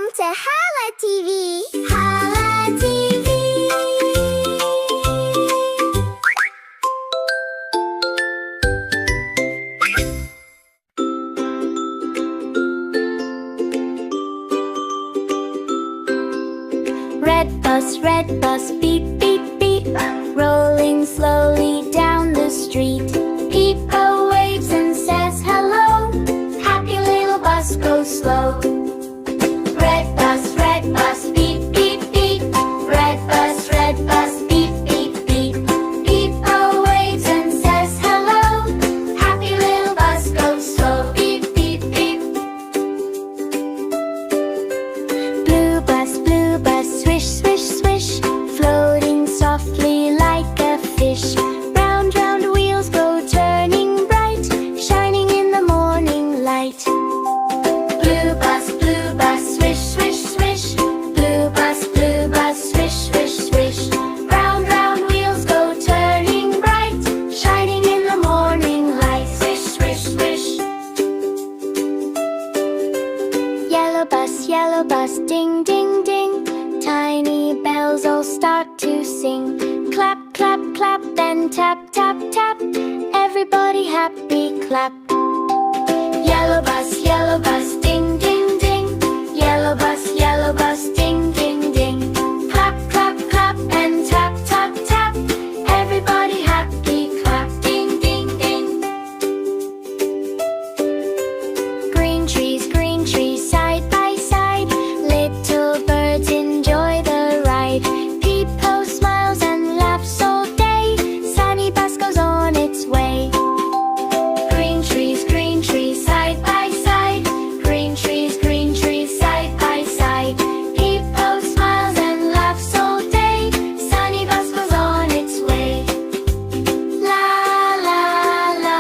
Welcome to HAALA TV. HAALA TV. Red bus, beep, beep, beep, rolling slowly down the street. PIPO waves and says hello, happy little bus goes slow. Red bus, beep, beep, beep, red bus, beep, beep, beep. PIPO waves and says hello, happy little bus goes slow. Beep, beep, beep. Blue bus, swish, swish, swish, floating softly like a fish. Round, round wheels go turning bright, shining in the morning light. Blue bus, swish, swish, swish. Blue bus, swish, swish, swish. Round, round wheels go turning bright, shining in the morning light. Swish, swish, swish. Yellow bus, ding, ding, ding. Tiny bells all start to sing. Clap, clap, clap, then tap, tap, tap. Everybody happy clap. Yellow bus, ding, ding, ding. Yellow bus, ding, ding, ding. Clap, clap, clap, and tap, tap, tap. Everybody happy clap. Ding, ding, ding. Green trees, side by side. Little birds enjoy the ride. PIPO smiles and laughs all day. Sunny bus goes on its way. Green trees, side by side. Green trees, side by side. PIPO smiles and laughs all day. Sunny bus goes on its way. La la la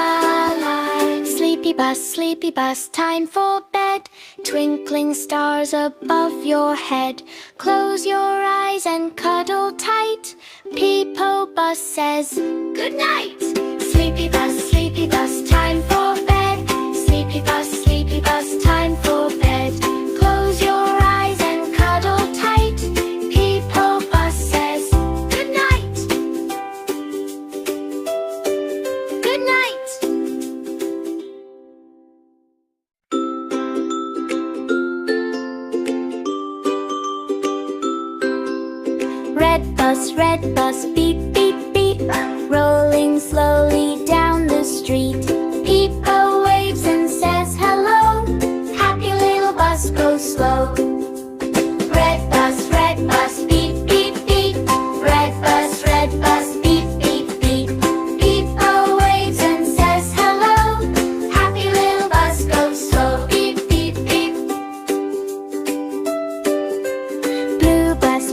la. Sleepy bus, time for bed. Twinkling stars above your head. Close your eyes and cuddle tight. PIPO Bus says good night. Sleepy bus, time for bed. Sleepy bus, time for bed. Close your eyes and cuddle tight. PIPO Bus says good night. Good night. Red bus, beep, beep, beep, rolling slowly down the street. PIPO waves and says hello, happy little bus goes slow. Red bus, beep, beep, beep, red bus, beep, beep, beep. PIPO waves and says hello, happy little bus goes slow. Beep, beep, beep. Blue bus,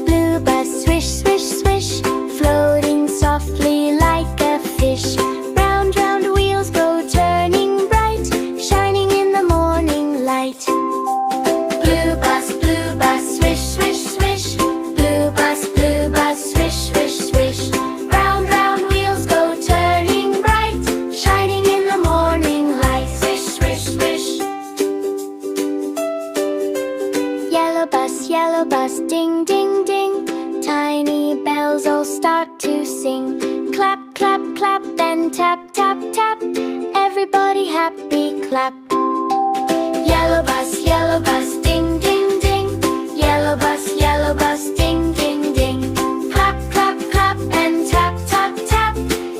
swish, swish, swish, floating softly like a fish. Round, round wheels go turning bright, shining in the morning light. Blue bus, swish, swish, swish. Blue bus, swish, swish, swish. Round, round wheels go turning bright, shining in the morning light. Swish, swish, swish. Yellow bus, ding, ding, ding. Tiny bells all start to sing. Clap, clap, clap, then tap, tap, tap. Everybody happy clap. Yellow bus, ding, ding, ding. Yellow bus, ding, ding, ding. Clap, clap, clap, and tap, tap, tap.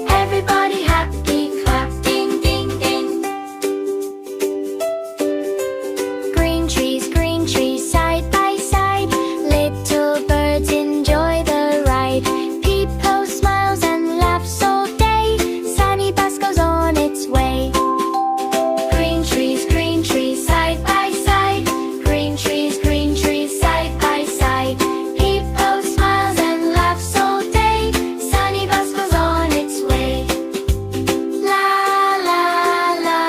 Everybody happy clap. Ding, ding, ding. Green trees, side by side. Little birds enjoy the ride. PIPO smiles and laughs all day. Sunny bus goes on its way. Green trees, side by side. Green trees, side by side. PIPO smiles and laughs all day. Sunny bus goes on its way. La la la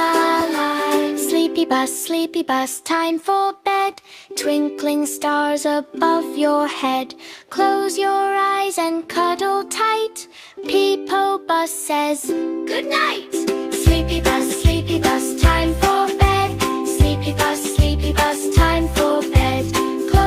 la. Sleepy bus, time for bed. Twinkling stars above your head. Close your eyes and cuddle tight. PIPO Bus says good night. Sleepy bus, time for bed. Sleepy bus, time for bed. Close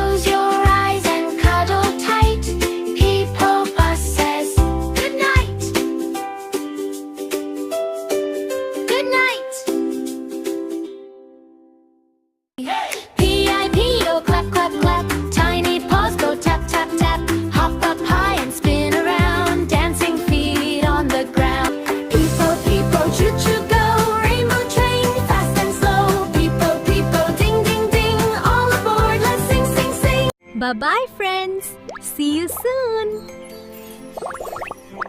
Bye-bye, friends. See you soon.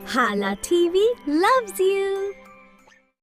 HAALA TV loves you.